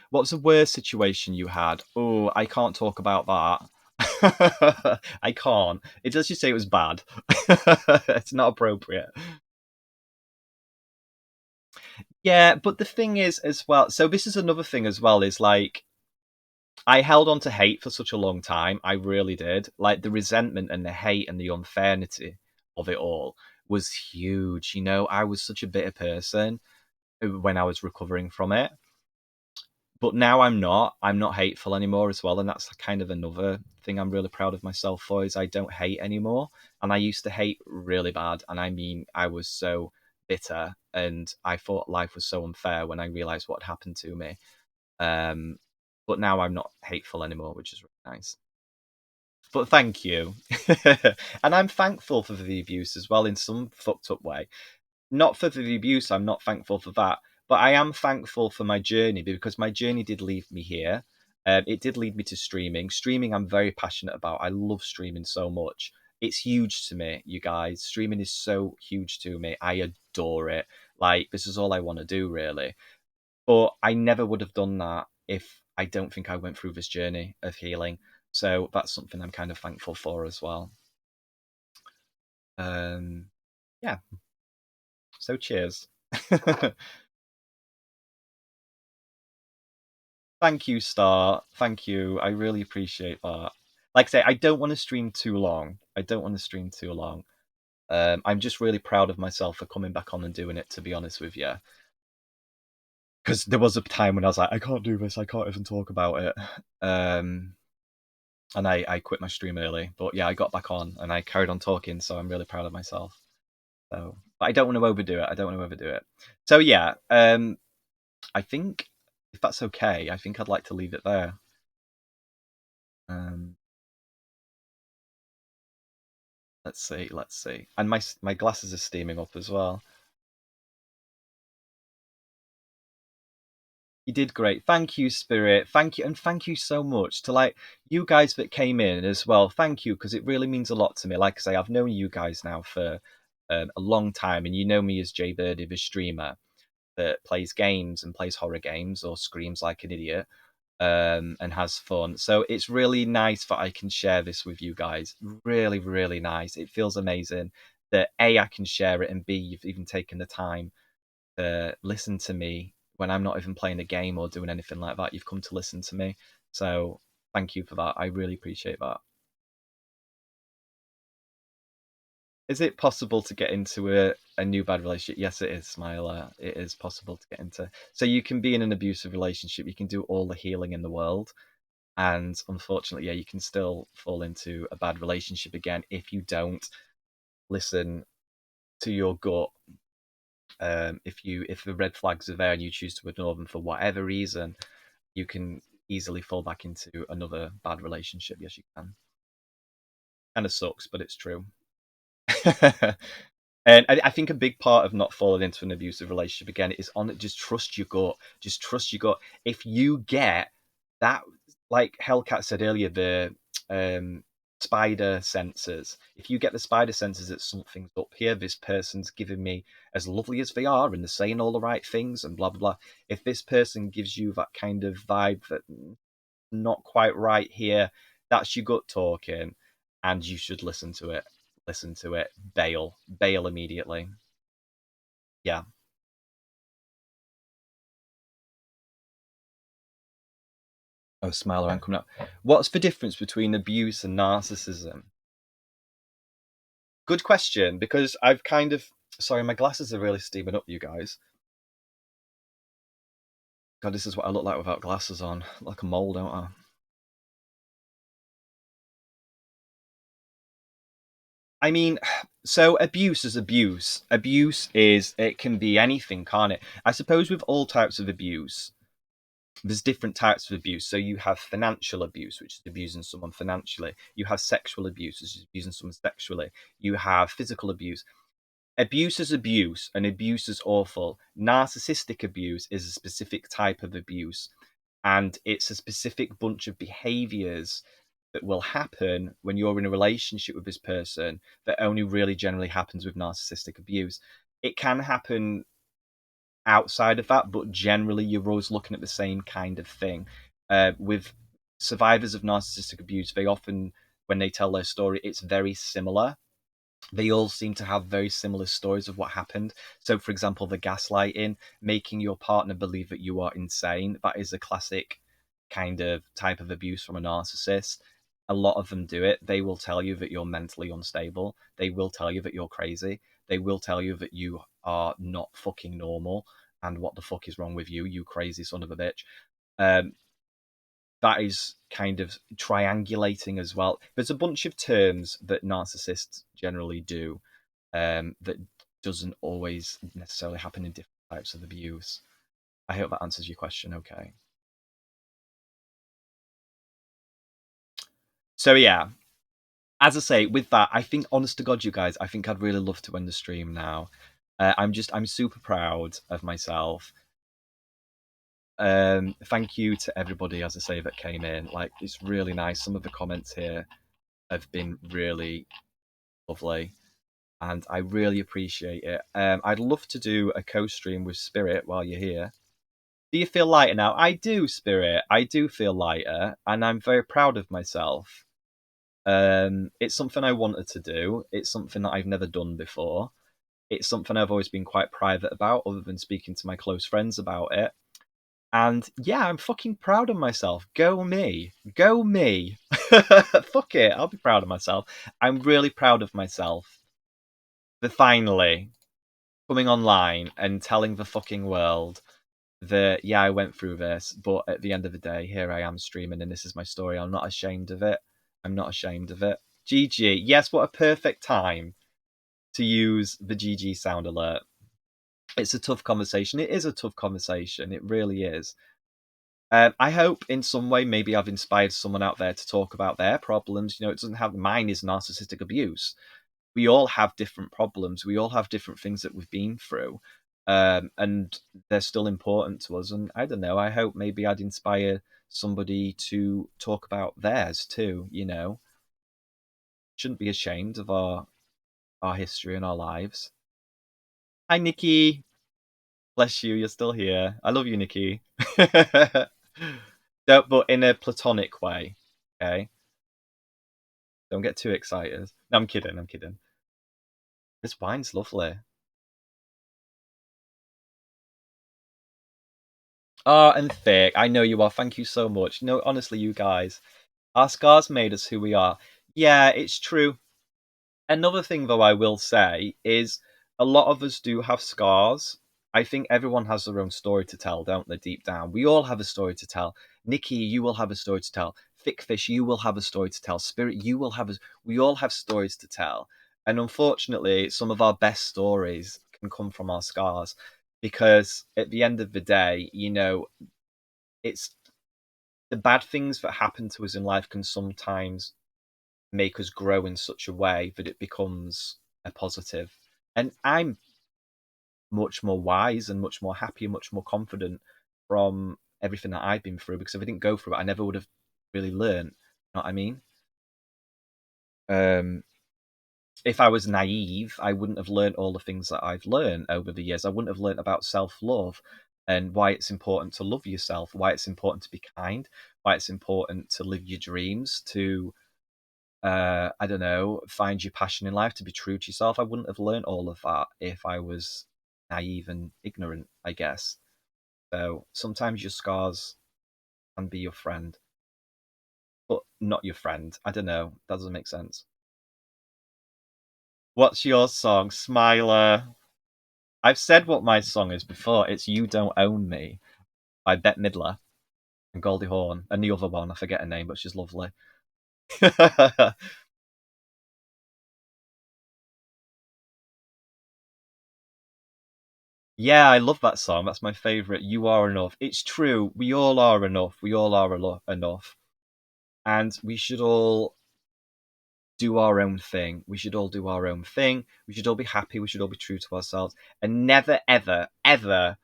What's the worst situation you had? Oh, I can't talk about that. I can't. It does just say it was bad. It's not appropriate. Yeah, but the thing is as well, so this is another thing as well, is like I held on to hate for such a long time. I really did. Like the resentment and the hate and the unfairness of it all was huge. You know, I was such a bitter person when I was recovering from it. But now I'm not. I'm not hateful anymore as well. And that's kind of another thing I'm really proud of myself for is I don't hate anymore. And I used to hate really bad. And I mean, I was so bitter and I thought life was so unfair when I realized what happened to me. Um, but now I'm not hateful anymore, which is really nice. But thank you. And I'm thankful for the abuse as well in some fucked up way. Not for the abuse, I'm not thankful for that. But I am thankful for my journey because my journey did lead me here. It did lead me to streaming. Streaming, I'm very passionate about. I love streaming so much. It's huge to me, you guys. Streaming is so huge to me. I adore it. Like, this is all I want to do, really. But I never would have done that if I don't think I went through this journey of healing. So that's something I'm kind of thankful for as well. Yeah. So cheers. Thank you, Star. Thank you. I really appreciate that. Like I say, I don't want to stream too long. I don't want to stream too long. I'm just really proud of myself for coming back on and doing it, to be honest with you. Because there was a time when I was like, I can't do this. I can't even talk about it. And I quit my stream early. But yeah, I got back on and I carried on talking. So I'm really proud of myself. So, but I don't want to overdo it. I don't want to overdo it. So yeah, I think if that's okay, I think I'd like to leave it there. Um, let's see, let's see. And my glasses are steaming up as well. You did great. Thank you, Spirit. Thank you, and thank you so much to like you guys that came in as well. Thank you because it really means a lot to me. Like I say, I've known you guys now for a long time, and you know me as Jay Birdie, the streamer that plays games and plays horror games or screams like an idiot. And has fun. So it's really nice that I can share this with you guys. Really, really nice. It feels amazing that A, I can share it, and B, you've even taken the time to listen to me when I'm not even playing a game or doing anything like that. You've come to listen to me. So thank you for that. I really appreciate that. Is it possible to get into a new bad relationship? Yes, it is, Smiler. It is possible to get into. So you can be in an abusive relationship. You can do all the healing in the world, and unfortunately, yeah, you can still fall into a bad relationship again if you don't listen to your gut. If the red flags are there and you choose to ignore them for whatever reason, you can easily fall back into another bad relationship. Yes, you can. Kind of sucks, but it's true. And I think a big part of not falling into an abusive relationship again is on just trust your gut. Just trust your gut. If you get that, like Hellcat said earlier, the um, spider senses. If you get the spider senses that something's up here, this person's giving me, as lovely as they are and they're saying all the right things and blah blah blah. If this person gives you that kind of vibe that not quite right here, that's your gut talking, and you should listen to it. Listen to it. Bail immediately. Yeah. Oh, Smiler, I'm coming up. What's the difference between abuse and narcissism? Good question, because I've kind of. Sorry, my glasses are really steaming up, you guys. God, this is what I look like without glasses on. Like a mole, don't I? I mean, so abuse is abuse. Abuse is, it can be anything, can't it? I suppose with all types of abuse, there's different types of abuse. So you have financial abuse, which is abusing someone financially. You have sexual abuse, which is abusing someone sexually. You have physical abuse. Abuse is abuse, and abuse is awful. Narcissistic abuse is a specific type of abuse, and it's a specific bunch of behaviors that will happen when you're in a relationship with this person that only really generally happens with narcissistic abuse. It can happen outside of that, but generally you're always looking at the same kind of thing. With survivors of narcissistic abuse, they often, when they tell their story, it's very similar. They all seem to have very similar stories of what happened. So, for example, the gaslighting, making your partner believe that you are insane, that is a classic kind of type of abuse from a narcissist. A lot of them do it. They will tell you that you're mentally unstable. They will tell you that you're crazy. They will tell you that you are not fucking normal and what the fuck is wrong with you, you crazy son of a bitch. Um, that is kind of triangulating as well. There's a bunch of terms that narcissists generally do that doesn't always necessarily happen in different types of abuse. I hope that answers your question. Okay. So yeah, as I say, with that, I think, honest to God, you guys, I think I'd really love to end the stream now. I'm super proud of myself. Thank you to everybody, as I say, that came in. Like, it's really nice. Some of the comments here have been really lovely, and I really appreciate it. I'd love to do a co-stream with Spirit while you're here. Do you feel lighter now? I do, Spirit. I do feel lighter, and I'm very proud of myself. It's something I wanted to do. It's something that I've never done before. It's something I've always been quite private about, other than speaking to my close friends about it. And yeah, I'm fucking proud of myself. Go me. Go me. Fuck it. I'll be proud of myself. I'm really proud of myself. But finally, coming online and telling the fucking world that, yeah, I went through this, but at the end of the day, here I am streaming and this is my story. I'm not ashamed of it. I'm not ashamed of it. GG. Yes, what a perfect time to use the GG sound alert. It's a tough conversation. It is a tough conversation. It really is. I hope in some way maybe I've inspired someone out there to talk about their problems. You know, it doesn't have, mine is narcissistic abuse. We all have different problems. We all have different things that we've been through. And they're still important to us. And I don't know, I hope maybe I'd inspire somebody to talk about theirs too, you know. Shouldn't be ashamed of our history and our lives. Hi, Nikki. Bless you, you're still here. I love you, Nikki. Don't, but in a platonic way, okay? Don't get too excited. No, I'm kidding, I'm kidding. This wine's lovely. Oh, and thick. I know you are. Thank you so much. No, honestly, you guys, our scars made us who we are. Yeah, it's true. Another thing, though, I will say is a lot of us do have scars. I think everyone has their own story to tell, don't they? Deep down, we all have a story to tell. Nikki, you will have a story to tell. Thickfish, you will have a story to tell. Spirit, you will have a. We all have stories to tell, and unfortunately, some of our best stories can come from our scars, because at the end of the day, it's the bad things that happen to us in life can sometimes make us grow in such a way that it becomes a positive. And I'm much more wise and much more happy and much more confident from everything that I've been through, because if I didn't go through it, I never would have really learned. You know what I mean? Um, if I was naive, I wouldn't have learned all the things that I've learned over the years. I wouldn't have learned about self love and why it's important to love yourself, why it's important to be kind, why it's important to live your dreams, to I don't know, find your passion in life, to be true to yourself. I wouldn't have learned all of that if I was naive and ignorant, I guess. So sometimes your scars can be your friend, but not your friend. I don't know. That doesn't make sense. What's your song, Smiler? I've said what my song is before. It's You Don't Own Me by Bette Midler and Goldie Hawn. And the other one, I forget her name, but she's lovely. Yeah, I love that song. That's my favorite. You are enough. It's true. We all are enough. We all are enough. And we should all do our own thing. We should all do our own thing. We should all be happy. We should all be true to ourselves and never, ever, ever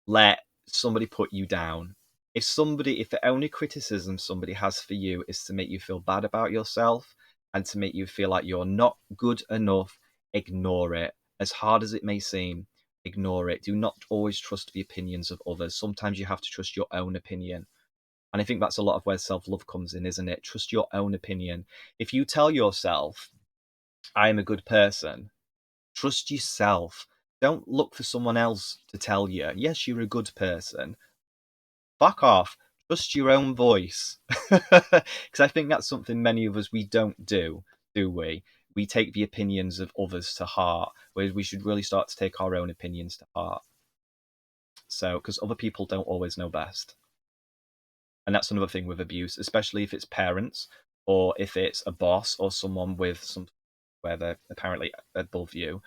let somebody put you down. If the only criticism somebody has for you is to make you feel bad about yourself and to make you feel like you're not good enough, ignore it. As hard as it may seem, ignore it. Do not always trust the opinions of others. Sometimes you have to trust your own opinion. And I think that's a lot of where self love comes in, isn't it? Trust your own opinion. If you tell yourself, I am a good person, trust yourself. Don't look for someone else to tell you, yes, you're a good person. Fuck off. Trust your own voice. Because I think that's something many of us, we don't do we? We take the opinions of others to heart, whereas we should really start to take our own opinions to heart. So, because other people don't always know best. And that's another thing with abuse, especially if it's parents or if it's a boss or someone with some where they're apparently above you.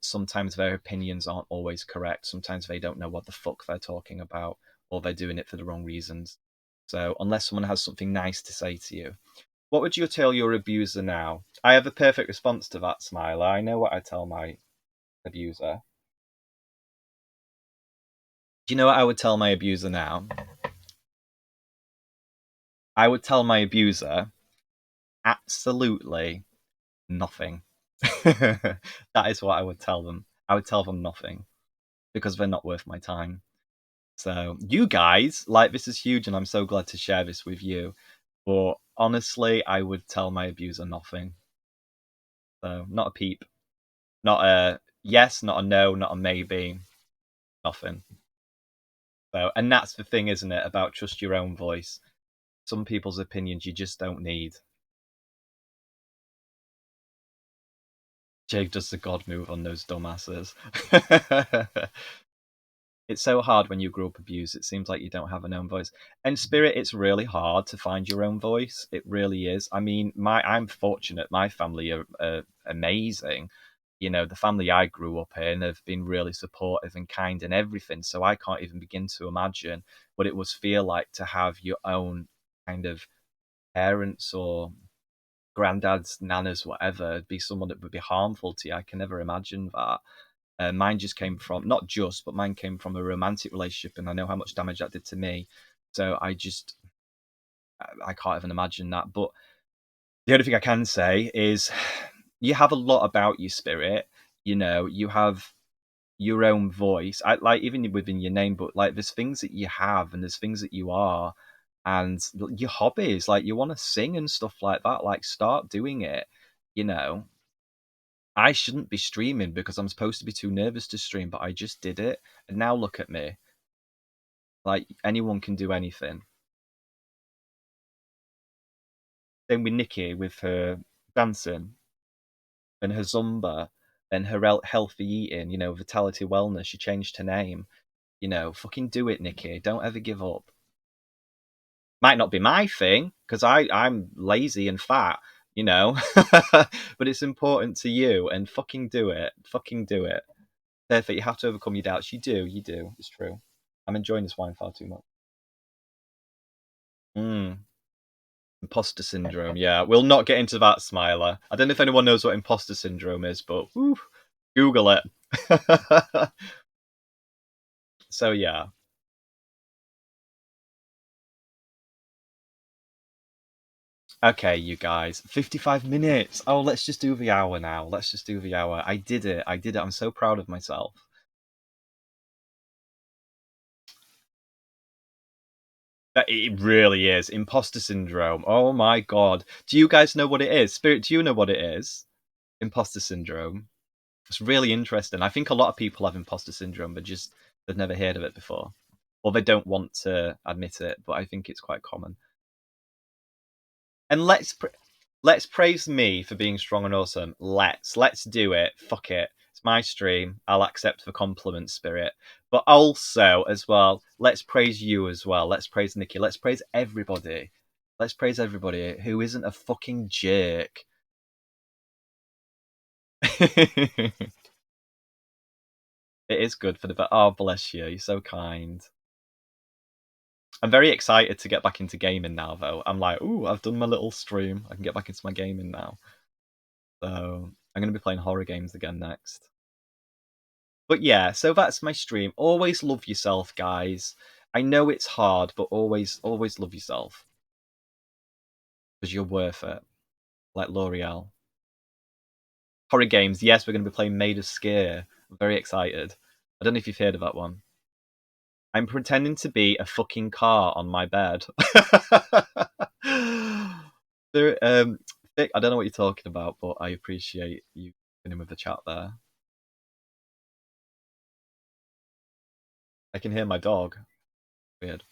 Sometimes their opinions aren't always correct. Sometimes they don't know what the fuck they're talking about, or they're doing it for the wrong reasons. So unless someone has something nice to say to you, what would you tell your abuser now? I have a perfect response to that, Smiler. I know what I tell my abuser. Do you know what I would tell my abuser now? I would tell my abuser absolutely nothing. That is what I would tell them. I would tell them nothing because they're not worth my time. So, you guys, like, this is huge, and I'm so glad to share this with you. But honestly, I would tell my abuser nothing. So, not a peep, not a yes, not a no, not a maybe, nothing. So, and that's the thing, isn't it, about trust your own voice. Some people's opinions you just don't need. Jake does the God move on those dumbasses. It's so hard when you grow up abused. It seems like you don't have an own voice. And Spirit, it's really hard to find your own voice. It really is. I mean, I'm fortunate. My family are amazing. The family I grew up in have been really supportive and kind and everything. So I can't even begin to imagine what it would feel like to have your own kind of parents or granddads, nanas, whatever, be someone that would be harmful to you. I can never imagine that. Mine just came from, not just, but mine came from a romantic relationship, and I know how much damage that did to me. So I can't even imagine that. But the only thing I can say is you have a lot about you, Spirit. You have your own voice. I like even within your name, but like there's things that you have and there's things that you are, and your hobbies, like you want to sing and stuff like that. Like start doing it. You know, I shouldn't be streaming because I'm supposed to be too nervous to stream, but I just did it. And now look at me. Like anyone can do anything. Same with Nikki with her dancing. and her Zumba and her healthy eating, you know, Vitality Wellness. She changed her name. You know, fucking do it, Nikki. Don't ever give up. Might not be my thing because I'm lazy and fat, you know, but it's important to you. And fucking do it. Fucking do it. Perfect. You have to overcome your doubts. You do. You do. It's true. I'm enjoying this wine far too much. Mm. Imposter syndrome. Yeah, we'll not get into that, Smiler. I don't know if anyone knows what imposter syndrome is, but whew, Google it. So yeah. Okay, you guys. 55 minutes. Oh, let's just do the hour now. Let's just do the hour. I did it. I did it. I'm so proud of myself. It really is. Imposter syndrome. Oh my god. Do you guys know what it is? Spirit, do you know what it is? Imposter syndrome. It's really interesting. I think a lot of people have imposter syndrome, but just they've never heard of it before. Or they don't want to admit it, but I think it's quite common. And let's praise me for being strong and awesome. Let's do it. Fuck it. It's my stream. I'll accept the compliment, Spirit. But also as well, let's praise you as well. Let's praise Nikki. Let's praise everybody. Let's praise everybody who isn't a fucking jerk. It is good for the. Oh, bless you. You're so kind. I'm very excited to get back into gaming now, though. I'm like, ooh, I've done my little stream. I can get back into my gaming now. So I'm going to be playing horror games again next. But yeah, so that's my stream. Always love yourself, guys. I know it's hard, but always love yourself. Because you're worth it. Like L'Oreal. Horror games, yes, we're going to be playing Made of Scare. I'm very excited. I don't know if you've heard of that one. I'm pretending to be a fucking car on my bed. There, Vic, I don't know what you're talking about, but I appreciate you being with the chat there. I can hear my dog. Weird.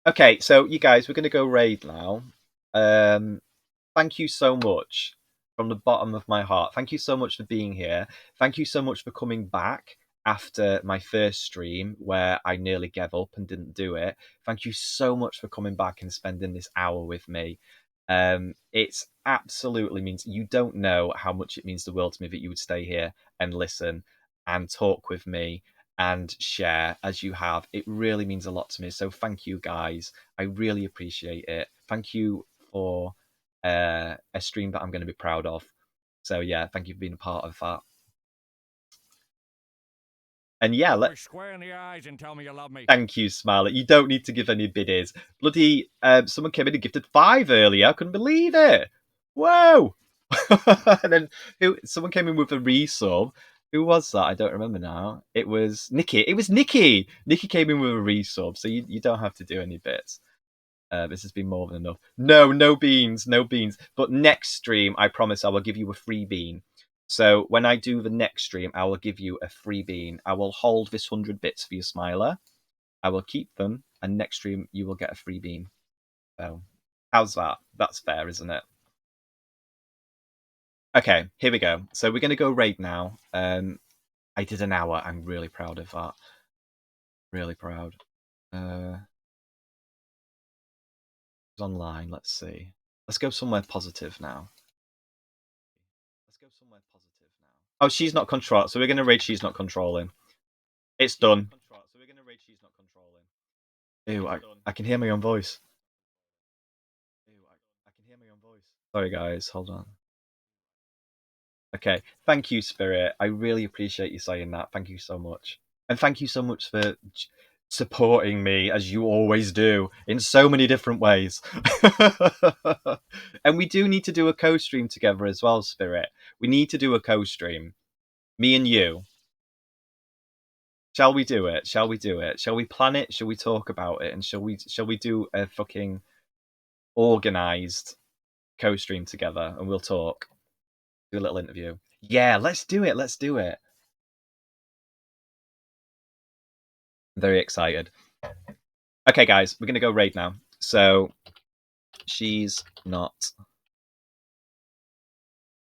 Okay, so you guys, we're going to go raid now. Thank you so much from the bottom of my heart. Thank you so much for being here. Thank you so much for coming back after my first stream where I nearly gave up and didn't do it. Thank you so much for coming back and spending this hour with me. It's absolutely means you don't know how much it means the world to me that you would stay here and listen and talk with me and share as you have. It really means a lot to me. So thank you guys. I really appreciate it. Thank you for a stream that I'm going to be proud of. So yeah, thank you for being a part of that. And yeah, Look me square in the eyes and tell me you love me. Thank you, Smiley. You don't need to give any biddies. Bloody, someone came in and gifted 5 earlier. I couldn't believe it. Whoa! And then someone came in with a resub. Who was that? I don't remember now. It was Nikki. It was Nikki. Nikki came in with a resub, so you don't have to do any bits. This has been more than enough. No beans, no beans. But next stream, I promise I will give you a free bean. So when I do the next stream, I will give you a free bean. I will hold this 100 bits for you, Smiler. I will keep them, and next stream you will get a free bean. So how's that? That's fair, isn't it? Okay, here we go. So we're gonna go raid now. I did an hour. I'm really proud of that. Really proud. Online. Let's see. Let's go somewhere positive now. Let's go somewhere positive now. Oh, she's not control. So we're gonna raid. She's not controlling. It's done. So we're gonna raid. She's not controlling. Ew, I can hear my own voice. Ew, I can hear my own voice. Sorry, guys. Hold on. Okay. Thank you, Spirit. I really appreciate you saying that. Thank you so much. And thank you so much for supporting me, as you always do, in so many different ways. And we do need to do a co-stream together as well, Spirit. We need to do a co-stream. Me and you. Shall we do it? Shall we do it? Shall we plan it? Shall we talk about it? And shall we do a fucking organized co-stream together and we'll talk? Do a little interview. Yeah, let's do it. Let's do it. I'm very excited. Okay, guys, we're gonna go raid now. So she's not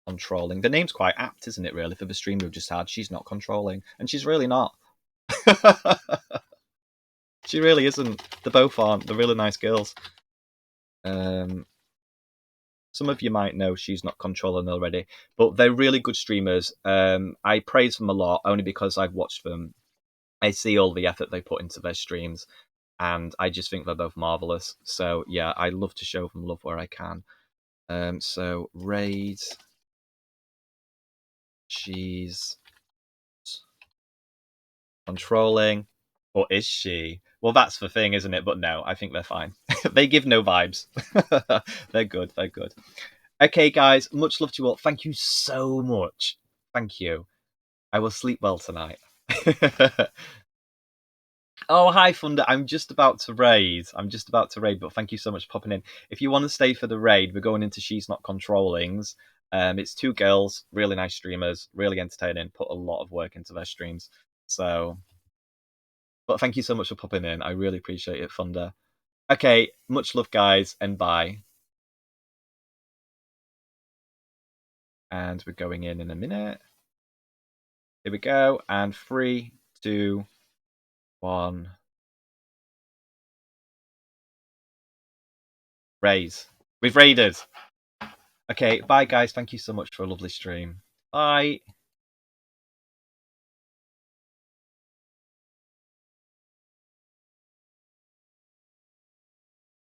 controlling. The name's quite apt, isn't it, really, for the stream we've just had? She's not controlling. And she's really not. She really isn't. They both aren't. They're really nice girls. Some of you might know she's not controlling already, but they're really good streamers. I praise them a lot only because I've watched them. I see all the effort they put into their streams, and I just think they're both marvelous. So yeah, I love to show them love where I can. So raid, she's controlling, or is she? Well, that's the thing, isn't it? But no, I think they're fine. They give no vibes. They're good. They're good. Okay, guys, much love to you all. Thank you so much. Thank you. I will sleep well tonight. Oh, hi, Thunder. I'm just about to raid. But thank you so much for popping in. If you want to stay for the raid, we're going into She's Not Controllings. It's two girls, really nice streamers, really entertaining, put a lot of work into their streams. So, but thank you so much for popping in. I really appreciate it, Thunder. Okay, much love, guys, and bye. And we're going in a minute. Here we go. And 3, 2, 1. Raise. We've raided. Okay, bye, guys. Thank you so much for a lovely stream. Bye.